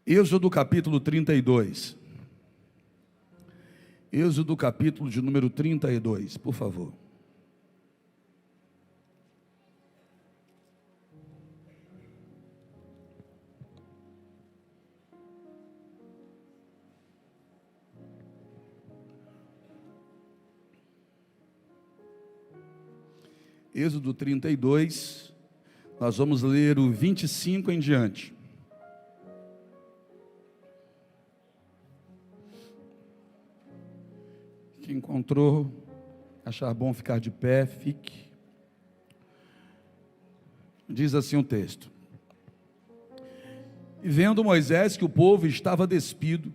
Êxodo capítulo 32. Êxodo capítulo de número 32, por favor. Êxodo 32, nós vamos ler o 25 em diante. Quem encontrou, achar bom ficar de pé, fique. Diz assim o texto: E vendo Moisés que o povo estava despido,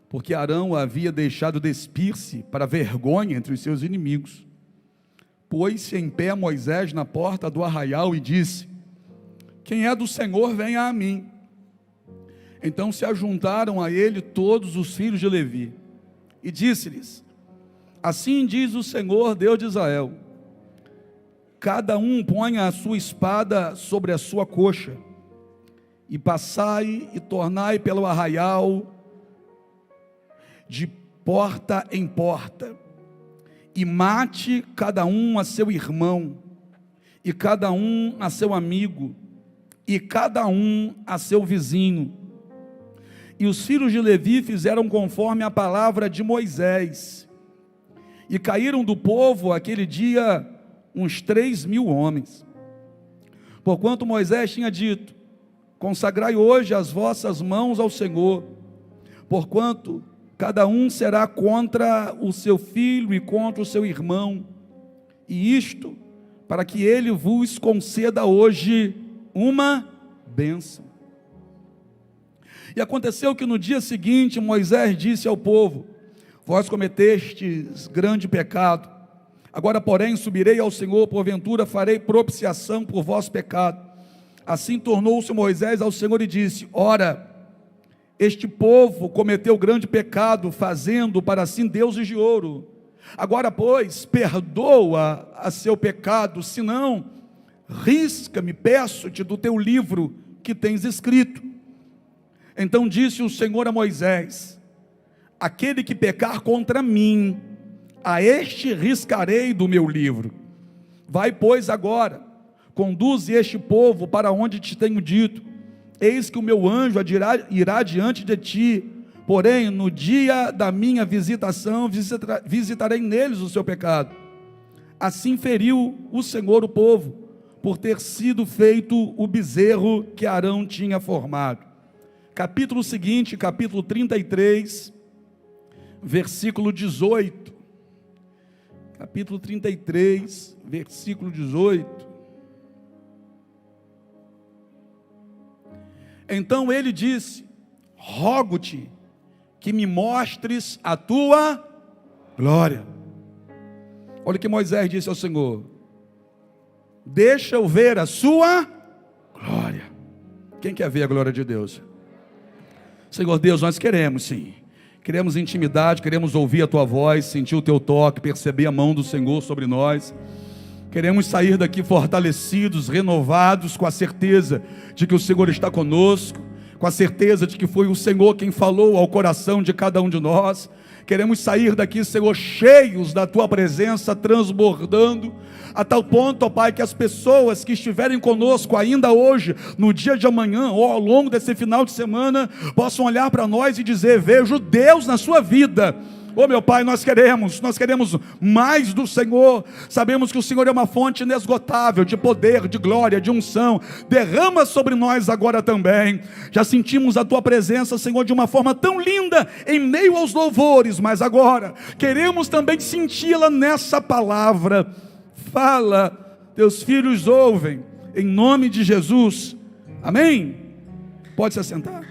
porque Arão o havia deixado despir-se para vergonha entre os seus inimigos, pôs-se em pé Moisés na porta do arraial e disse: Quem é do Senhor, venha a mim. Então se ajuntaram a ele todos os filhos de Levi, e disse-lhes: Assim diz o Senhor, Deus de Israel: Cada um ponha a sua espada sobre a sua coxa, e passai e tornai pelo arraial de porta em porta, e mate cada um a seu irmão, e cada um a seu amigo, e cada um a seu vizinho. E os filhos de Levi fizeram conforme a palavra de Moisés, e caíram do povo aquele dia uns 3.000 homens. Porquanto Moisés tinha dito: Consagrai hoje as vossas mãos ao Senhor, porquanto cada um será contra o seu filho e contra o seu irmão, e isto para que ele vos conceda hoje uma bênção. E aconteceu que no dia seguinte Moisés disse ao povo: Vós cometestes grande pecado, agora porém subirei ao Senhor, porventura farei propiciação por vosso pecado. Assim tornou-se Moisés ao Senhor e disse: Ora, este povo cometeu grande pecado, fazendo para si deuses de ouro. Agora, pois, perdoa a seu pecado, senão, risca-me, peço-te, do teu livro que tens escrito. Então disse o Senhor a Moisés: Aquele que pecar contra mim, a este riscarei do meu livro. Vai, pois, agora, conduze este povo para onde te tenho dito. Eis que o meu anjo irá diante de ti, porém no dia da minha visitação visitarei neles o seu pecado. Assim feriu o Senhor o povo, por ter sido feito o bezerro que Arão tinha formado. Capítulo seguinte, capítulo 33, versículo 18. Capítulo 33, versículo 18. Então ele disse: Rogo-te que me mostres a tua glória. Olha o que Moisés disse ao Senhor: Deixa eu ver a sua glória. Quem quer ver a glória de Deus? Senhor Deus, nós queremos sim, queremos intimidade, queremos ouvir a tua voz, sentir o teu toque, perceber a mão do Senhor sobre nós. Queremos sair daqui fortalecidos, renovados, com a certeza de que o Senhor está conosco, com a certeza de que foi o Senhor quem falou ao coração de cada um de nós. Queremos sair daqui, Senhor, cheios da tua presença, transbordando, a tal ponto, ó Pai, que as pessoas que estiverem conosco ainda hoje, no dia de amanhã, ou ao longo desse final de semana, possam olhar para nós e dizer: Vejo Deus na sua vida. Oh meu Pai, nós queremos mais do Senhor. Sabemos que o Senhor é uma fonte inesgotável de poder, de glória, de unção. Derrama sobre nós agora também. Já sentimos a tua presença, Senhor, de uma forma tão linda em meio aos louvores, mas agora queremos também senti-la nessa palavra. Fala, teus filhos ouvem, em nome de Jesus, amém? Pode se assentar.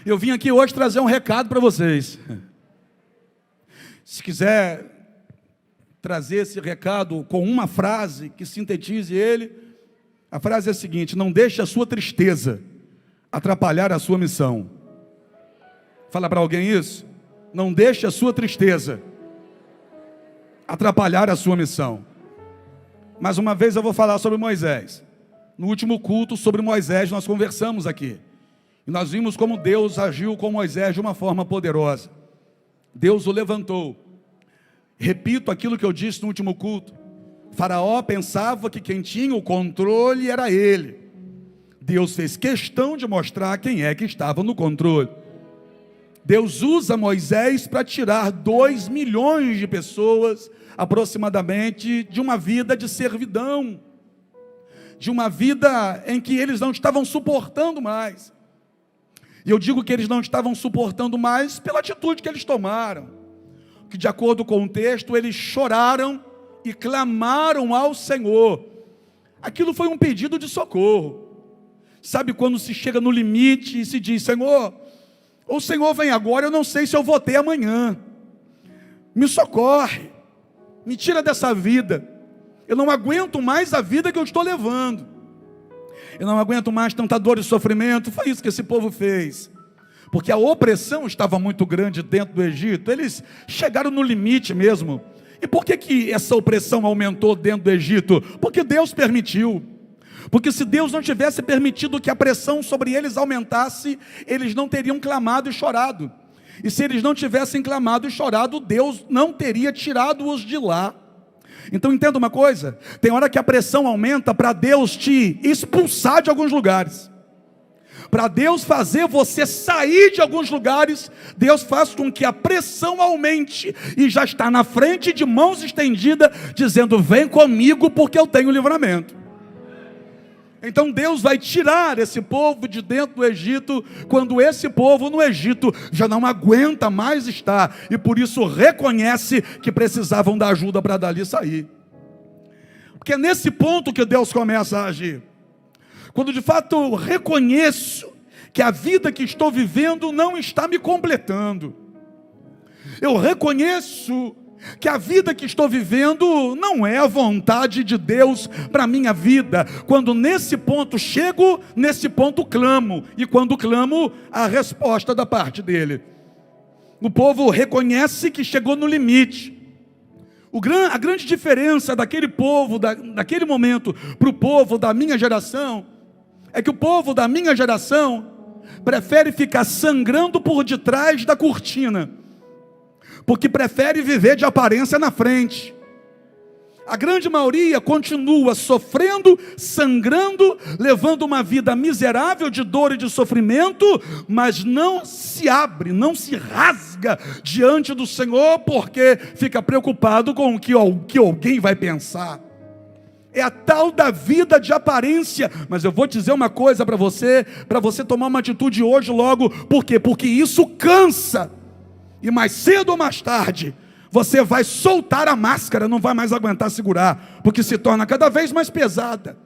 Eu vim aqui hoje trazer um recado para vocês. Se quiser trazer esse recado com uma frase que sintetize ele, a frase é a seguinte: não deixe a sua tristeza atrapalhar a sua missão. Fala para alguém isso. Não deixe a sua tristeza atrapalhar a sua missão. Mais uma vez eu vou falar sobre Moisés. No último culto sobre Moisés nós conversamos aqui. E nós vimos como Deus agiu com Moisés de uma forma poderosa. Deus o levantou. Repito aquilo que eu disse no último culto. Faraó pensava que quem tinha o controle era ele. Deus fez questão de mostrar quem é que estava no controle. Deus usa Moisés para tirar 2 milhões de pessoas, aproximadamente, de uma vida de servidão, de uma vida em que eles não estavam suportando mais. E eu digo que eles não estavam suportando mais pela atitude que eles tomaram, que de acordo com o texto, eles choraram e clamaram ao Senhor. Aquilo foi um pedido de socorro. Sabe quando se chega no limite e se diz: Senhor, o Senhor vem agora, eu não sei se eu vou ter amanhã, me socorre, me tira dessa vida, eu não aguento mais a vida que eu estou levando, eu não aguento mais tanta dor e sofrimento. Foi isso que esse povo fez, porque a opressão estava muito grande dentro do Egito, eles chegaram no limite mesmo. E por que essa opressão aumentou dentro do Egito? Porque Deus permitiu. Porque se Deus não tivesse permitido que a pressão sobre eles aumentasse, eles não teriam clamado e chorado. E se eles não tivessem clamado e chorado, Deus não teria tirado-os de lá. Então entenda uma coisa, tem hora que a pressão aumenta para Deus te expulsar de alguns lugares. Para Deus fazer você sair de alguns lugares, Deus faz com que a pressão aumente e já está na frente de mãos estendidas, dizendo: vem comigo porque eu tenho livramento. Então Deus vai tirar esse povo de dentro do Egito, quando esse povo no Egito já não aguenta mais estar, e por isso reconhece que precisavam da ajuda para dali sair. Porque é nesse ponto que Deus começa a agir. Quando de fato eu reconheço que a vida que estou vivendo não está me completando. Eu reconheço que a vida que estou vivendo não é a vontade de Deus para a minha vida. Quando nesse ponto chego, nesse ponto clamo. E quando clamo, a resposta da parte dele. O povo reconhece que chegou no limite. A grande diferença daquele povo, daquele momento, para o povo da minha geração, é que o povo da minha geração prefere ficar sangrando por detrás da cortina, porque prefere viver de aparência na frente. A grande maioria continua sofrendo, sangrando, levando uma vida miserável de dor e de sofrimento, mas não se abre, não se rasga diante do Senhor, porque fica preocupado com o que alguém vai pensar. É a tal da vida de aparência. Mas eu vou dizer uma coisa para você tomar uma atitude hoje logo. Por quê? Porque isso cansa. E mais cedo ou mais tarde, você vai soltar a máscara, não vai mais aguentar segurar, porque se torna cada vez mais pesada.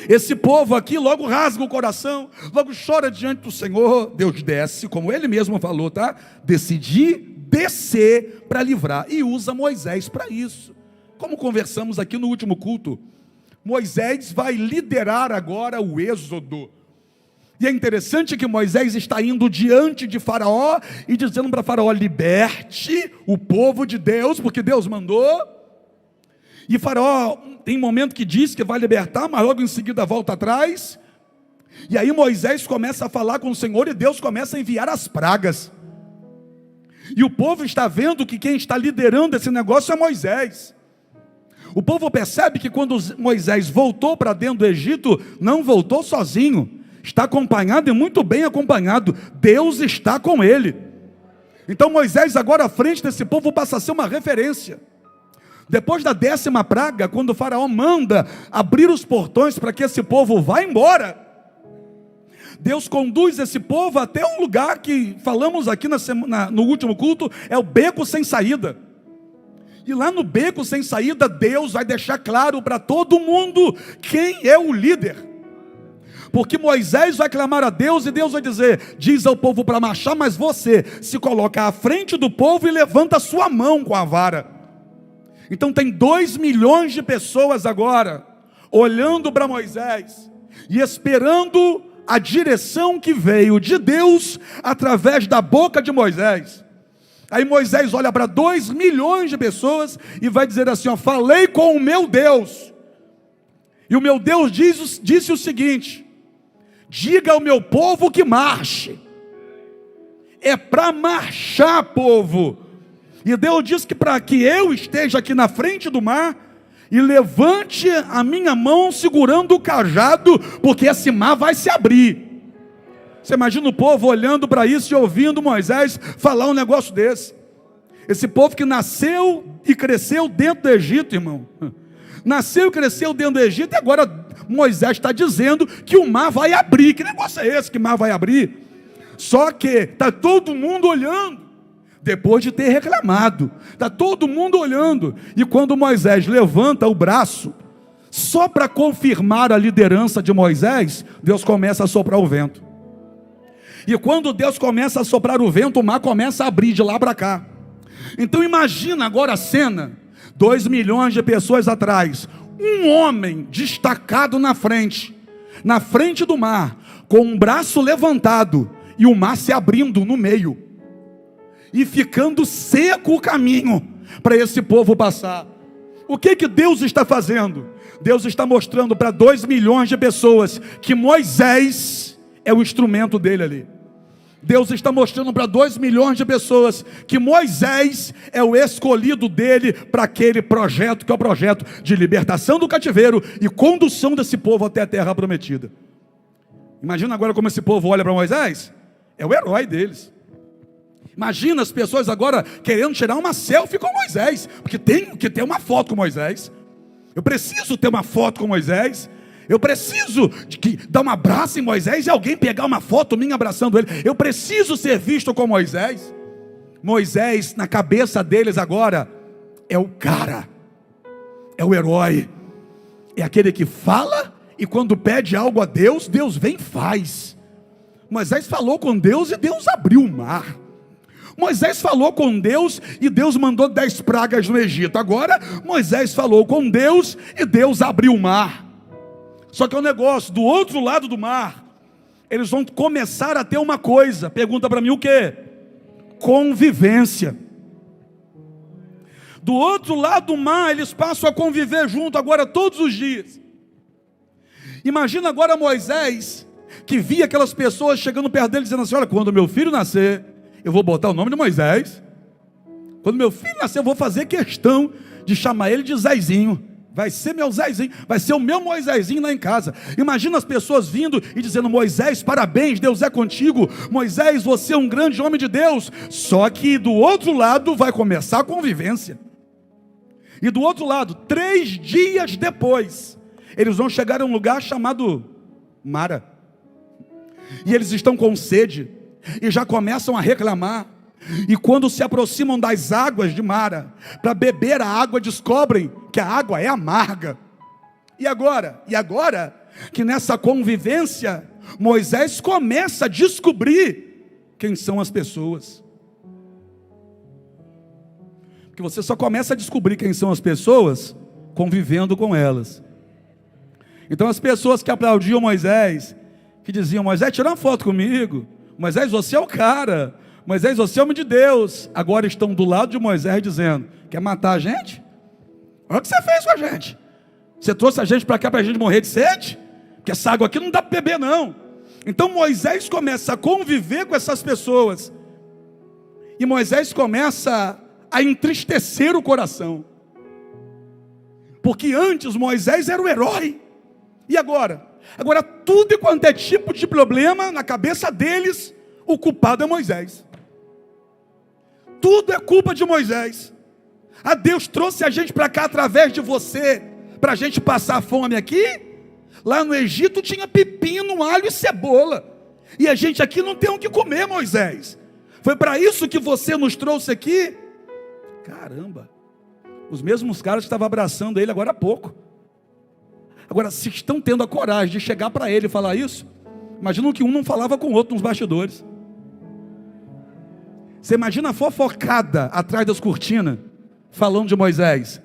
Esse povo aqui logo rasga o coração, logo chora diante do Senhor. Deus desce, como ele mesmo falou, tá? Decidi descer para livrar, e usa Moisés para isso. Como conversamos aqui no último culto, Moisés vai liderar agora o êxodo. E é interessante que Moisés está indo diante de Faraó e dizendo para Faraó: liberte o povo de Deus, porque Deus mandou. E Faraó tem um momento que diz que vai libertar, mas logo em seguida volta atrás. E aí Moisés começa a falar com o Senhor e Deus começa a enviar as pragas. E o povo está vendo que quem está liderando esse negócio é Moisés. O povo percebe que quando Moisés voltou para dentro do Egito, não voltou sozinho. Está acompanhado e muito bem acompanhado. Deus está com ele. Então Moisés agora à frente desse povo passa a ser uma referência. Depois da 10ª praga, quando o faraó manda abrir os portões para que esse povo vá embora, Deus conduz esse povo até um lugar que falamos aqui no último culto, é o beco sem saída. E lá no beco sem saída, Deus vai deixar claro para todo mundo quem é o líder. Porque Moisés vai clamar a Deus e Deus vai dizer: diz ao povo para marchar, mas você se coloca à frente do povo e levanta a sua mão com a vara. Então tem 2 milhões de pessoas agora olhando para Moisés e esperando a direção que veio de Deus através da boca de Moisés. Aí Moisés olha para 2 milhões de pessoas e vai dizer assim: ó, falei com o meu Deus. E o meu Deus disse o seguinte: diga ao meu povo que marche. É para marchar, povo. E Deus disse que para que eu esteja aqui na frente do mar e levante a minha mão segurando o cajado, porque esse mar vai se abrir. Você imagina o povo olhando para isso e ouvindo Moisés falar um negócio desse. Esse povo que nasceu e cresceu dentro do Egito, irmão. Nasceu e cresceu dentro do Egito, e agora Moisés está dizendo que o mar vai abrir. Que negócio é esse que o mar vai abrir? Só que está todo mundo olhando, depois de ter reclamado, está todo mundo olhando, e quando Moisés levanta o braço, só para confirmar a liderança de Moisés, Deus começa a soprar o vento, e quando Deus começa a soprar o vento, o mar começa a abrir de lá para cá. Então imagina agora a cena, 2 milhões de pessoas atrás, um homem destacado na frente do mar, com um braço levantado, e o mar se abrindo no meio, e ficando seco o caminho para esse povo passar. O que Deus está fazendo? Deus está mostrando para 2 milhões de pessoas que Moisés é o instrumento dele ali. Deus está mostrando para 2 milhões de pessoas que Moisés é o escolhido dele para aquele projeto, que é o projeto de libertação do cativeiro e condução desse povo até a terra prometida. Imagina agora como esse povo olha para Moisés. É o herói deles. Imagina as pessoas agora querendo tirar uma selfie com Moisés, porque tem que ter uma foto com Moisés. Eu preciso ter uma foto com Moisés. Eu preciso dar um abraço em Moisés e alguém pegar uma foto minha abraçando ele. Eu preciso ser visto com Moisés. Moisés, na cabeça deles agora, é o cara, é o herói, é aquele que fala e quando pede algo a Deus, Deus vem e faz. Moisés falou com Deus e Deus abriu o mar. Moisés falou com Deus e Deus mandou 10 pragas no Egito. Agora Moisés falou com Deus e Deus abriu o mar. Só que é um negócio, do outro lado do mar, eles vão começar a ter uma coisa. Pergunta para mim o que? Convivência. Do outro lado do mar eles passam a conviver junto agora todos os dias. Imagina agora Moisés, que via aquelas pessoas chegando perto dele dizendo assim: olha, quando meu filho nascer, eu vou botar o nome de Moisés. Quando meu filho nascer, eu vou fazer questão de chamar ele de Zezinho. Vai ser meu Zezinho, vai ser o meu Moisésinho lá em casa. Imagina as pessoas vindo e dizendo: Moisés, parabéns, Deus é contigo. Moisés, você é um grande homem de Deus. Só que do outro lado vai começar a convivência. E do outro lado, 3 dias depois, eles vão chegar a um lugar chamado Mara. E eles estão com sede, e já começam a reclamar. E quando se aproximam das águas de Mara, para beber a água, descobrem que a água é amarga. E agora que nessa convivência, Moisés começa a descobrir quem são as pessoas. Porque você só começa a descobrir quem são as pessoas convivendo com elas. Então as pessoas que aplaudiam Moisés, que diziam: Moisés, tira uma foto comigo, Moisés, você é o cara, Moisés, você é homem de Deus, agora estão do lado de Moisés dizendo: quer matar a gente? Olha o que você fez com a gente. Você trouxe a gente para cá para a gente morrer de sede? Porque essa água aqui não dá para beber não. Então Moisés começa a conviver com essas pessoas, e Moisés começa a entristecer o coração, porque antes Moisés era o herói, e agora tudo e quanto é tipo de problema na cabeça deles, o culpado é Moisés. Tudo é culpa de Moisés. Deus trouxe a gente para cá através de você, para a gente passar fome aqui. Lá no Egito tinha pepino, alho e cebola, e a gente aqui não tem o que comer, Moisés. Foi para isso que você nos trouxe aqui? Caramba, os mesmos caras que estavam abraçando ele agora há pouco. Agora, se estão tendo a coragem de chegar para ele e falar isso, imagina que um não falava com o outro nos bastidores. Você imagina a fofocada atrás das cortinas, falando de Moisés.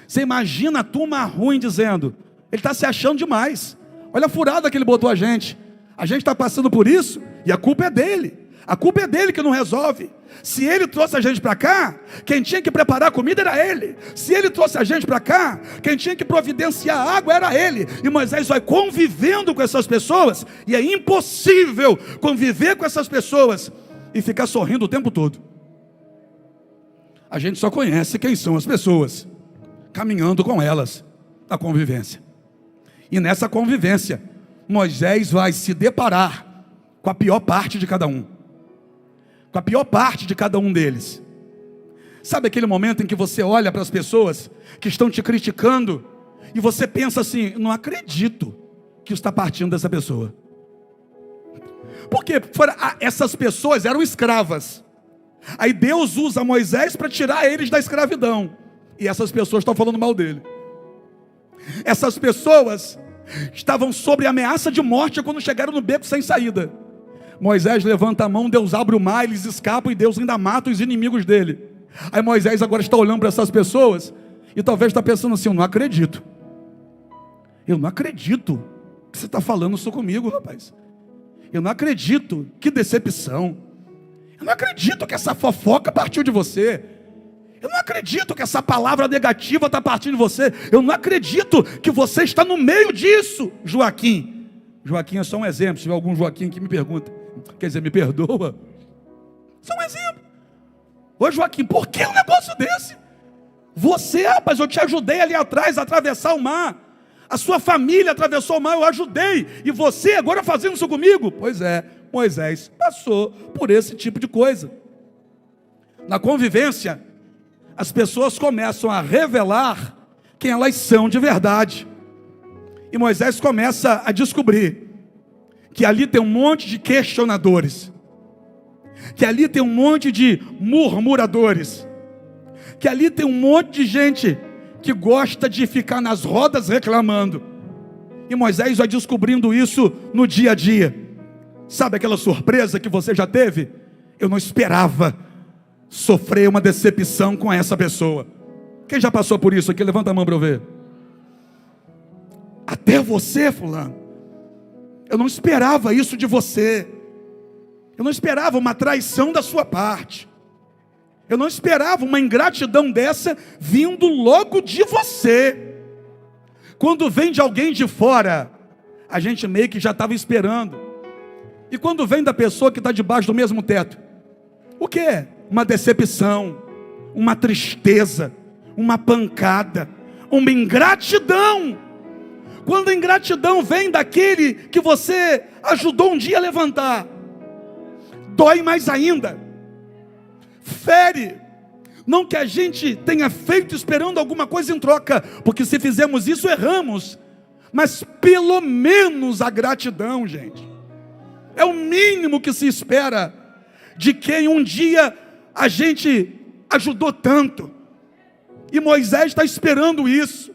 Você imagina a turma ruim dizendo: ele está se achando demais, olha a furada que ele botou a gente está passando por isso, e a culpa é dele. A culpa é dele que não resolve. Se ele trouxe a gente para cá, quem tinha que preparar a comida era ele. Se ele trouxe a gente para cá, quem tinha que providenciar a água era ele. E Moisés vai convivendo com essas pessoas, e é impossível conviver com essas pessoas e ficar sorrindo o tempo todo. A gente só conhece quem são as pessoas, caminhando com elas na convivência. E nessa convivência, Moisés vai se deparar com a pior parte de cada um. Com a pior parte de cada um deles. Sabe aquele momento em que você olha para as pessoas que estão te criticando e você pensa assim: não acredito que está partindo dessa pessoa. Porque essas pessoas eram escravas. Aí Deus usa Moisés para tirar eles da escravidão. E essas pessoas estão falando mal dele. Essas pessoas estavam sob ameaça de morte quando chegaram no beco sem saída. Moisés levanta a mão, Deus abre o mar, eles escapam e Deus ainda mata os inimigos dele. Aí Moisés agora está olhando para essas pessoas e talvez está pensando assim: eu não acredito que você está falando isso comigo, rapaz. Eu não acredito, que decepção. Eu não acredito que essa fofoca partiu de você. Eu não acredito que essa palavra negativa está partindo de você. Eu não acredito que você está no meio disso, Joaquim. Joaquim é só um exemplo. Se tiver algum Joaquim que me pergunta, quer dizer, me perdoa. Só um exemplo. Ô Joaquim, por que um negócio desse? Você, rapaz, eu te ajudei ali atrás a atravessar o mar. A sua família atravessou o mar, eu ajudei. E você agora fazendo isso comigo? Pois é, Moisés passou por esse tipo de coisa. Na convivência, as pessoas começam a revelar quem elas são de verdade. E Moisés começa a descobrir que ali tem um monte de questionadores, que ali tem um monte de murmuradores, que ali tem um monte de gente que gosta de ficar nas rodas reclamando. E Moisés vai descobrindo isso no dia a dia. Sabe aquela surpresa que você já teve? Eu não esperava sofrer uma decepção com essa pessoa. Quem já passou por isso aqui? Levanta a mão para eu ver. Até você, fulano. Eu não esperava isso de você. Eu não esperava uma traição da sua parte. Eu não esperava uma ingratidão dessa vindo logo de você. Quando vem de alguém de fora, a gente meio que já estava esperando. E quando vem da pessoa que está debaixo do mesmo teto, o que é? Uma decepção, uma tristeza, uma pancada, uma ingratidão. Quando a ingratidão vem daquele que você ajudou um dia a levantar, dói mais ainda, fere. Não que a gente tenha feito esperando alguma coisa em troca, porque se fizermos isso erramos, mas pelo menos a gratidão, gente, é o mínimo que se espera de quem um dia a gente ajudou tanto. E Moisés está esperando isso,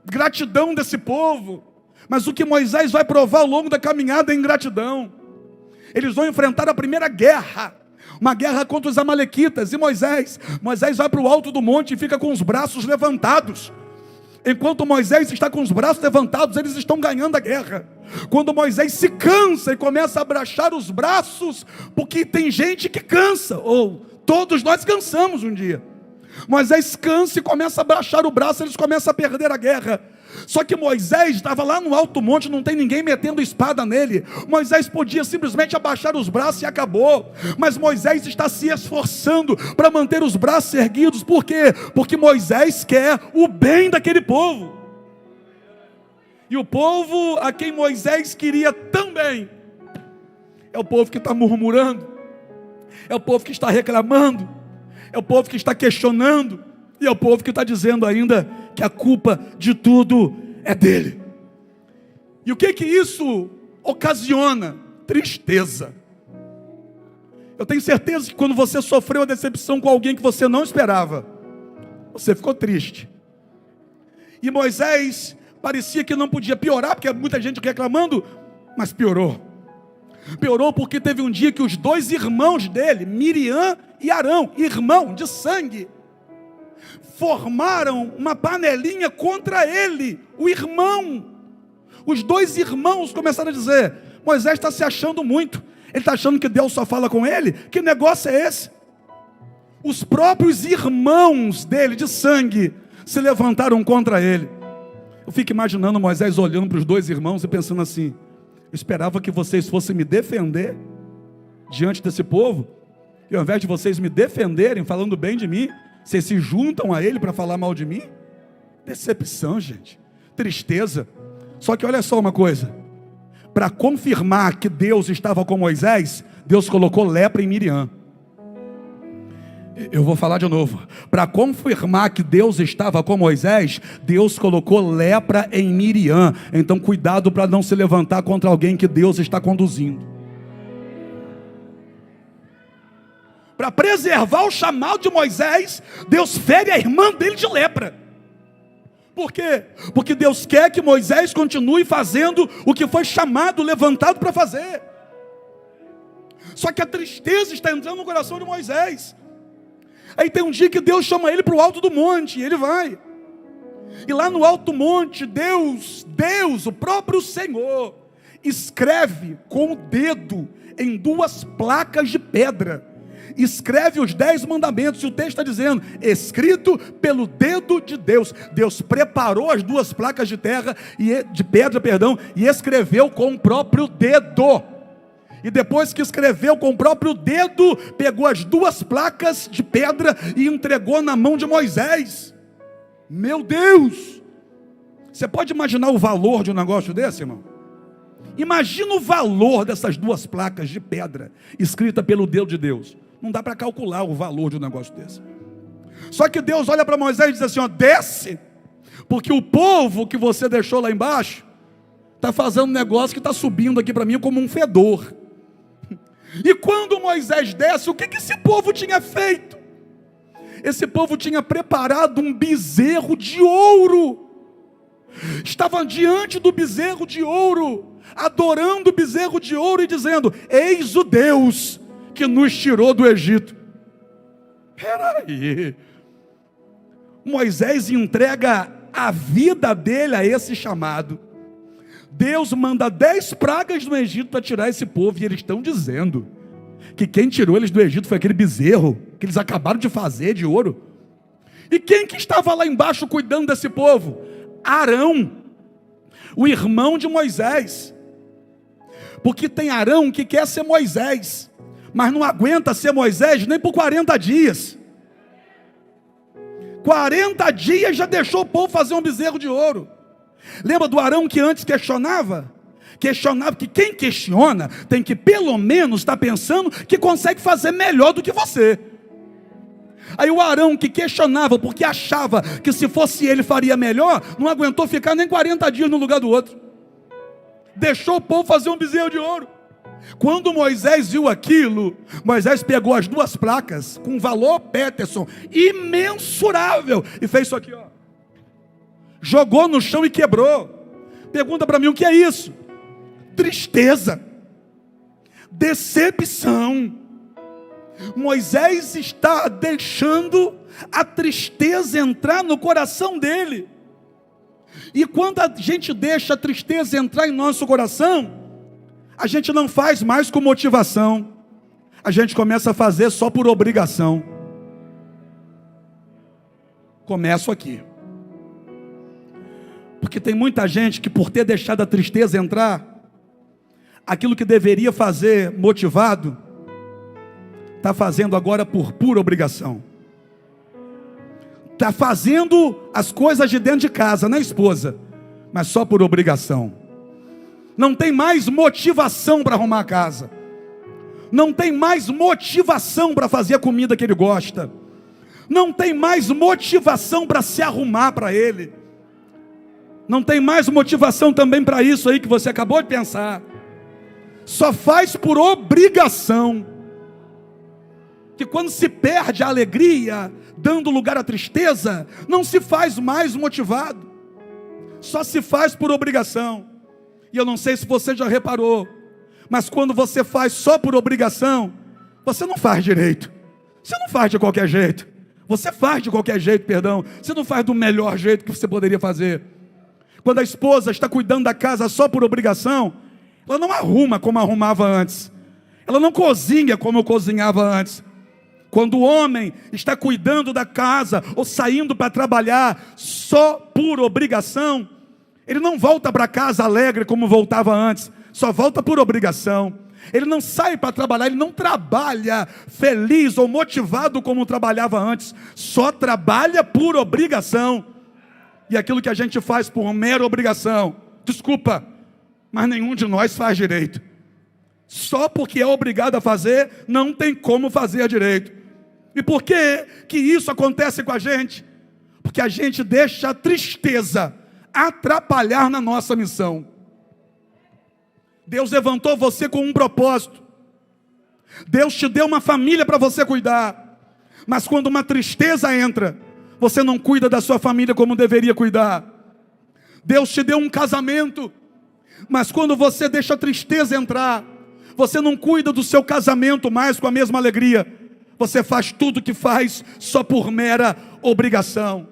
gratidão desse povo. Mas o que Moisés vai provar ao longo da caminhada é ingratidão. Eles vão enfrentar a primeira guerra, uma guerra contra os amalequitas. E Moisés vai para o alto do monte e fica com os braços levantados. Enquanto Moisés está com os braços levantados, eles estão ganhando a guerra. Quando Moisés se cansa e começa a abaixar os braços, porque tem gente que cansa, ou todos nós cansamos um dia. Moisés cansa e começa a abaixar o braço, eles começam a perder a guerra. Só que Moisés estava lá no alto monte, não tem ninguém metendo espada nele. Moisés podia simplesmente abaixar os braços e acabou. Mas Moisés está se esforçando para manter os braços erguidos. Por quê? Porque Moisés quer o bem daquele povo. E o povo a quem Moisés queria tão bem é o povo que está murmurando, é o povo que está reclamando, é o povo que está questionando, e é o povo que está dizendo ainda que a culpa de tudo é dele. E o que isso ocasiona? Tristeza. Eu tenho certeza que quando você sofreu uma decepção com alguém que você não esperava, você ficou triste. E Moisés parecia que não podia piorar, porque muita gente reclamando, mas piorou. Piorou porque teve um dia que os dois irmãos dele, Miriam e Arão, irmão de sangue, formaram uma panelinha contra ele, o irmão. Os dois irmãos começaram a dizer: Moisés está se achando muito, Ele está achando que Deus só fala com ele? Que negócio é esse? Os próprios irmãos dele, de sangue, se levantaram contra ele. Eu fico imaginando Moisés olhando para os dois irmãos e pensando assim: eu esperava que vocês fossem me defender diante desse povo, e ao invés de vocês me defenderem, falando bem de mim, vocês se juntam a ele para falar mal de mim? Decepção, gente, tristeza. Só que olha só uma coisa, para confirmar que Deus estava com Moisés, Deus colocou lepra em Miriam. Eu vou falar de novo. Para confirmar que Deus estava com Moisés, Deus colocou lepra em Miriam. Então cuidado para não se levantar contra alguém que Deus está conduzindo. Para preservar o chamado de Moisés, Deus fere a irmã dele de lepra. Por quê? Porque Deus quer que Moisés continue fazendo o que foi chamado, levantado para fazer. Só que a tristeza está entrando no coração de Moisés. Aí tem um dia que Deus chama ele para o alto do monte, e ele vai. E lá no alto do monte, Deus, o próprio Senhor, escreve com o dedo em 2 placas de pedra. Escreve os 10 mandamentos, e o texto está dizendo, escrito pelo dedo de Deus. Deus preparou as 2 placas de pedra, e escreveu com o próprio dedo. E depois que escreveu com o próprio dedo, pegou as 2 placas de pedra e entregou na mão de Moisés. Meu Deus! Você pode imaginar o valor de um negócio desse, irmão? Imagina o valor dessas 2 placas de pedra, escrita pelo dedo de Deus. Não dá para calcular o valor de um negócio desse. Só que Deus olha para Moisés e diz assim, ó, desce, porque o povo que você deixou lá embaixo, está fazendo um negócio que está subindo aqui para mim como um fedor. E quando Moisés desce, o que esse povo tinha feito? Esse povo tinha preparado um bezerro de ouro. Estavam diante do bezerro de ouro, adorando o bezerro de ouro e dizendo, eis o Deus que nos tirou do Egito. Peraí, Moisés entrega a vida dele a esse chamado. Deus manda 10 pragas no Egito para tirar esse povo, e eles estão dizendo que quem tirou eles do Egito foi aquele bezerro que eles acabaram de fazer de ouro. E quem que estava lá embaixo cuidando desse povo? Arão, o irmão de Moisés. Porque tem Arão que quer ser Moisés, mas não aguenta ser Moisés nem por 40 dias. 40 dias já deixou o povo fazer um bezerro de ouro. Lembra do Arão que antes questionava? Questionava que quem questiona tem que pelo menos estar pensando que consegue fazer melhor do que você. Aí o Arão que questionava porque achava que se fosse ele faria melhor, não aguentou ficar nem 40 dias no lugar do outro. Deixou o povo fazer um bezerro de ouro. Quando Moisés viu aquilo, Moisés pegou as 2 placas com valor Peterson imensurável e fez isso aqui, ó. Jogou no chão e quebrou. Pergunta para mim, o que é isso? Tristeza, decepção. Moisés está deixando a tristeza entrar no coração dele. E quando a gente deixa a tristeza entrar em nosso coração, a gente não faz mais com motivação, a gente começa a fazer só por obrigação. Começo aqui. Porque tem muita gente que, por ter deixado a tristeza entrar, aquilo que deveria fazer motivado, está fazendo agora por pura obrigação. Está fazendo as coisas de dentro de casa, não é esposa, mas só por obrigação. Não tem mais motivação para arrumar a casa. Não tem mais motivação para fazer a comida que ele gosta. Não tem mais motivação para se arrumar para ele. Não tem mais motivação também para isso aí que você acabou de pensar. Só faz por obrigação. Que quando se perde a alegria, dando lugar à tristeza, não se faz mais motivado. Só se faz por obrigação. E eu não sei se você já reparou, mas quando você faz só por obrigação, você não faz direito. Você não faz de qualquer jeito. Você faz de qualquer jeito, perdão. Você não faz do melhor jeito que você poderia fazer. Quando a esposa está cuidando da casa só por obrigação, ela não arruma como arrumava antes. Ela não cozinha como eu cozinhava antes. Quando o homem está cuidando da casa ou saindo para trabalhar só por obrigação, ele não volta para casa alegre como voltava antes, só volta por obrigação. Ele não sai para trabalhar, ele não trabalha feliz ou motivado como trabalhava antes, só trabalha por obrigação. E aquilo que a gente faz por mera obrigação, desculpa, mas nenhum de nós faz direito. Só porque é obrigado a fazer, não tem como fazer direito. E por que isso acontece com a gente? Porque a gente deixa a tristeza atrapalhar na nossa missão. Deus levantou você com um propósito. Deus te deu uma família para você cuidar. Mas quando uma tristeza entra, você não cuida da sua família como deveria cuidar. Deus te deu um casamento, mas quando você deixa a tristeza entrar, você não cuida do seu casamento mais com a mesma alegria. Você faz tudo que faz só por mera obrigação.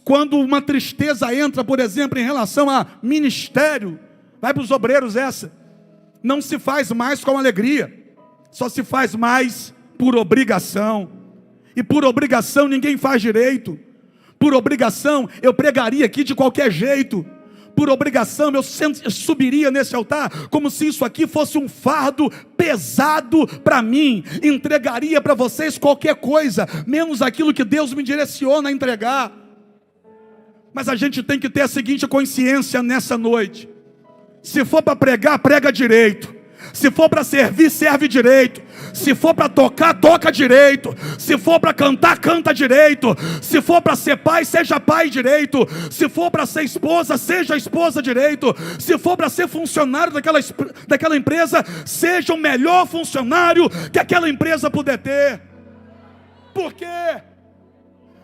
Quando uma tristeza entra, por exemplo, em relação a ministério, vai para os obreiros essa, não se faz mais com alegria, só se faz mais por obrigação. E por obrigação ninguém faz direito. Por obrigação eu pregaria aqui de qualquer jeito. Por obrigação eu subiria nesse altar como se isso aqui fosse um fardo pesado para mim. Entregaria para vocês qualquer coisa, menos aquilo que Deus me direciona a entregar. Mas a gente tem que ter a seguinte consciência nessa noite: se for para pregar, prega direito. Se for para servir, serve direito. Se for para tocar, toca direito. Se for para cantar, canta direito. Se for para ser pai, seja pai direito. Se for para ser esposa, seja esposa direito. Se for para ser funcionário daquela empresa, seja o melhor funcionário que aquela empresa puder ter. Por quê?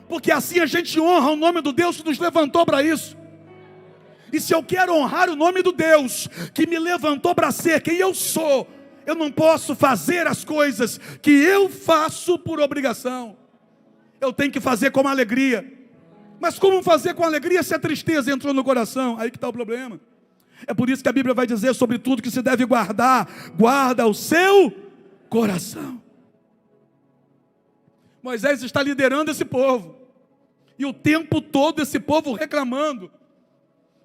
Porque assim a gente honra o nome do Deus que nos levantou para isso. E se eu quero honrar o nome do Deus que me levantou para ser quem eu sou, eu não posso fazer as coisas que eu faço por obrigação. Eu tenho que fazer com alegria. Mas como fazer com alegria se a tristeza entrou no coração? Aí que está o problema. É por isso que a Bíblia vai dizer sobre tudo que se deve guardar. Guarda o seu coração. Moisés está liderando esse povo. E o tempo todo esse povo reclamando.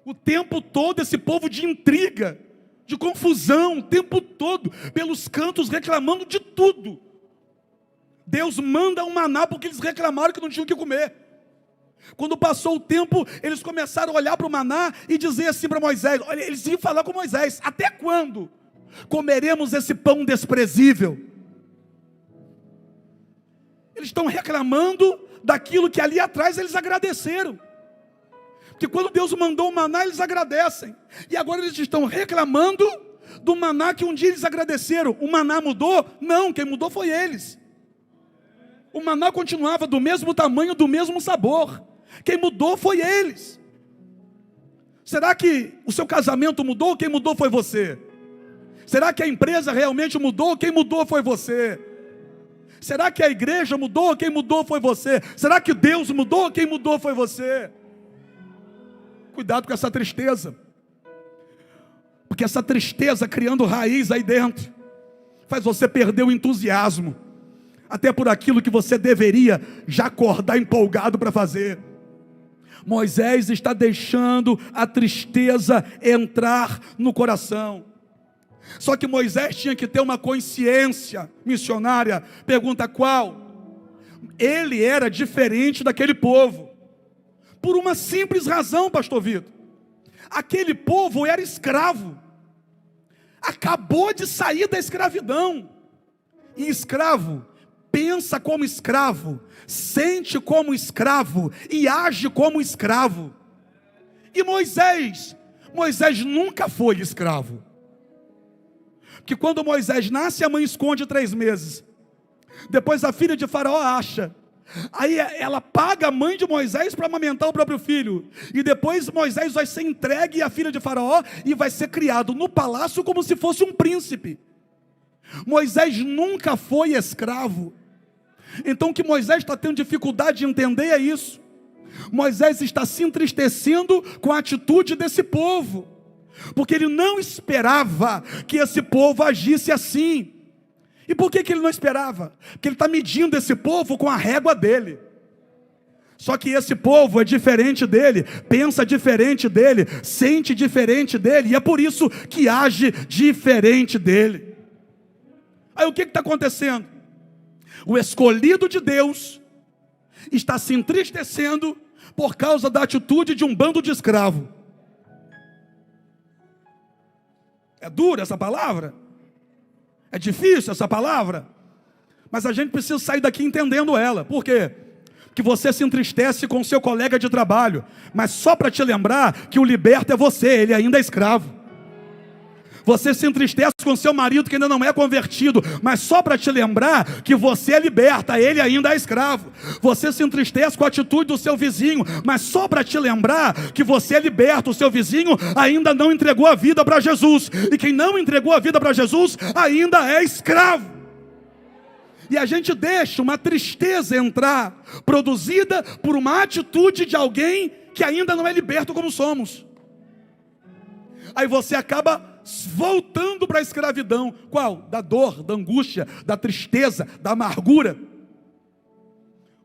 O tempo todo esse povo de intriga, de confusão, o tempo todo, pelos cantos reclamando de tudo. Deus manda um maná porque eles reclamaram que não tinham o que comer. Quando passou o tempo, eles começaram a olhar para o maná e dizer assim para Moisés, olha, eles iam falar com Moisés: até quando comeremos esse pão desprezível? Eles estão reclamando daquilo que ali atrás eles agradeceram. Porque quando Deus mandou o maná, eles agradecem. E agora eles estão reclamando do maná que um dia eles agradeceram. O maná mudou? Não, quem mudou foi eles. O maná continuava do mesmo tamanho, do mesmo sabor. Quem mudou foi eles. Será que o seu casamento mudou? Quem mudou foi você. Será que a empresa realmente mudou? Quem mudou foi você. Será que a igreja mudou? Quem mudou foi você. Será que Deus mudou? Quem mudou foi você. Cuidado com essa tristeza, porque essa tristeza criando raiz aí dentro, faz você perder o entusiasmo, até por aquilo que você deveria já acordar empolgado para fazer. Moisés está deixando a tristeza entrar no coração. Só que Moisés tinha que ter uma consciência missionária. Pergunta qual? Ele era diferente daquele povo. Por uma simples razão, pastor Vitor. Aquele povo era escravo. Acabou de sair da escravidão. E escravo pensa como escravo, sente como escravo e age como escravo. E Moisés nunca foi escravo. Porque quando Moisés nasce, a mãe esconde 3 meses. Depois a filha de Faraó acha. Aí ela paga a mãe de Moisés para amamentar o próprio filho. E depois Moisés vai ser entregue à filha de Faraó e vai ser criado no palácio como se fosse um príncipe. Moisés nunca foi escravo. Então o que Moisés está tendo dificuldade de entender é isso. Moisés está se entristecendo com a atitude desse povo. porque ele não esperava que esse povo agisse assim. E por que ele não esperava? Porque ele está medindo esse povo com a régua dele. Só que esse povo é diferente dele, pensa diferente dele, sente diferente dele, e é por isso que age diferente dele. Aí o que está acontecendo? O escolhido de Deus está se entristecendo por causa da atitude de um bando de escravos. É dura essa palavra? É difícil essa palavra? Mas a gente precisa sair daqui entendendo ela. Por quê? Que você se entristece com seu colega de trabalho, mas só para te lembrar que o liberto é você, ele ainda é escravo. Você se entristece com seu marido que ainda não é convertido, mas só para te lembrar que você é liberta, ele ainda é escravo. Você se entristece com a atitude do seu vizinho, mas só para te lembrar que você é liberto, o seu vizinho ainda não entregou a vida para Jesus. E quem não entregou a vida para Jesus ainda é escravo. E a gente deixa uma tristeza entrar, produzida por uma atitude de alguém que ainda não é liberto como somos. Aí você acaba voltando para a escravidão. Qual? Da dor, da angústia, da tristeza, da amargura.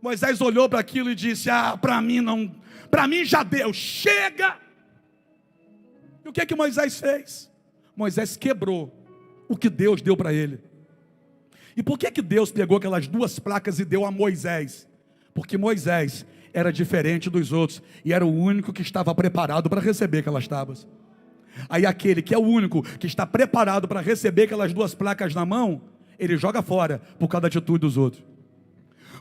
Moisés olhou para aquilo e disse: para mim já deu, chega. E o que é que Moisés fez? Moisés quebrou o que Deus deu para ele. E por que Deus pegou aquelas duas placas e deu a Moisés? Porque Moisés era diferente dos outros e era o único que estava preparado para receber aquelas tábuas. Aí aquele que é o único que está preparado para receber aquelas duas placas na mão, ele joga fora por causa da atitude dos outros.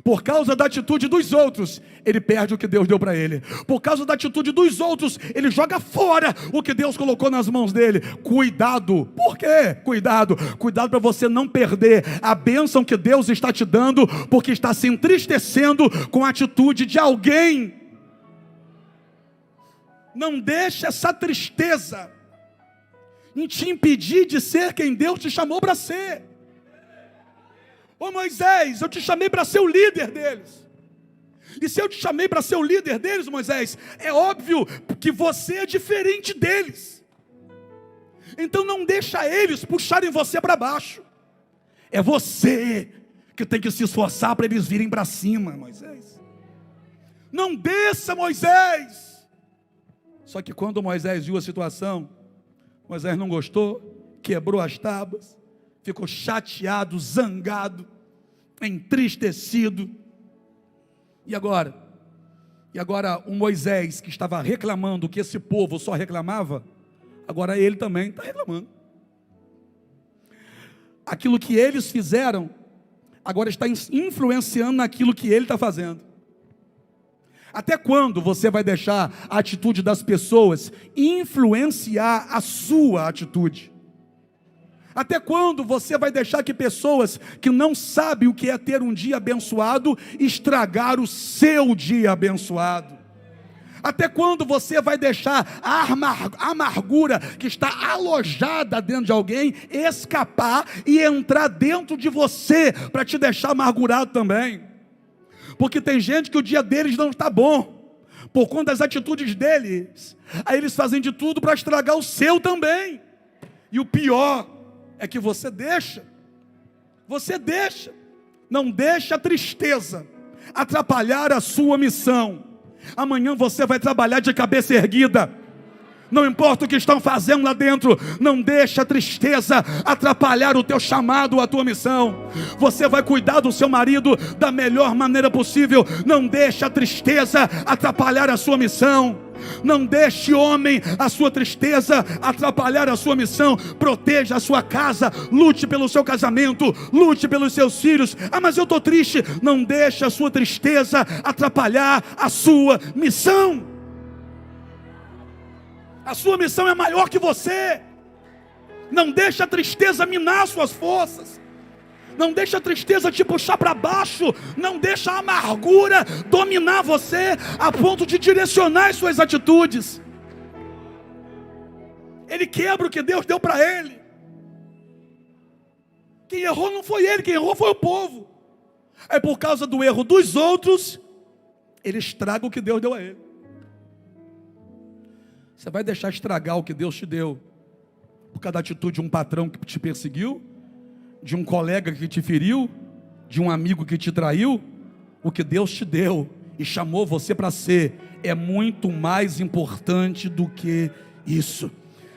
Por causa da atitude dos outros, ele perde o que Deus deu para ele. Por causa da atitude dos outros, ele joga fora o que Deus colocou nas mãos dele. Cuidado. Por quê? Cuidado para você não perder a bênção que Deus está te dando, porque está se entristecendo com a atitude de alguém. Não deixe essa tristeza em te impedir de ser quem Deus te chamou para ser. Ô Moisés, eu te chamei para ser o líder deles. E se eu te chamei para ser o líder deles, Moisés, é óbvio que você é diferente deles. Então não deixa eles puxarem você para baixo. É você que tem que se esforçar para eles virem para cima, Moisés. Não desça, Moisés. Só que quando Moisés viu a situação, Moisés não gostou, quebrou as tábuas, ficou chateado, zangado, entristecido. E agora o Moisés, que estava reclamando que esse povo só reclamava, agora ele também está reclamando. Aquilo que eles fizeram, agora está influenciando naquilo que ele está fazendo. Até quando você vai deixar a atitude das pessoas influenciar a sua atitude? Até quando você vai deixar que pessoas que não sabem o que é ter um dia abençoado estragar o seu dia abençoado? Até quando você vai deixar a amargura que está alojada dentro de alguém escapar e entrar dentro de você para te deixar amargurado também? Porque tem gente que o dia deles não está bom por conta das atitudes deles. Aí eles fazem de tudo para estragar o seu também. E o pior é que você deixa, não deixa a tristeza atrapalhar a sua missão. Amanhã você vai trabalhar de cabeça erguida, não importa o que estão fazendo lá dentro, não deixa a tristeza atrapalhar o teu chamado, a tua missão. Você vai cuidar do seu marido da melhor maneira possível, não deixa a tristeza atrapalhar a sua missão. Não deixe, homem, a sua tristeza atrapalhar a sua missão. Proteja a sua casa, lute pelo seu casamento, lute pelos seus filhos. Mas eu estou triste. Não deixe a sua tristeza atrapalhar a sua missão. A sua missão é maior que você. Não deixe a tristeza minar suas forças. Não deixa a tristeza te puxar para baixo. Não deixa a amargura dominar você a ponto de direcionar as suas atitudes. Ele quebra o que Deus deu para ele. Quem errou não foi ele, quem errou foi o povo. Aí por causa do erro dos outros, ele estraga o que Deus deu a ele. Você vai deixar estragar o que Deus te deu por causa da atitude de um patrão que te perseguiu, de um colega que te feriu, de um amigo que te traiu? O que Deus te deu e chamou você para ser é muito mais importante do que isso.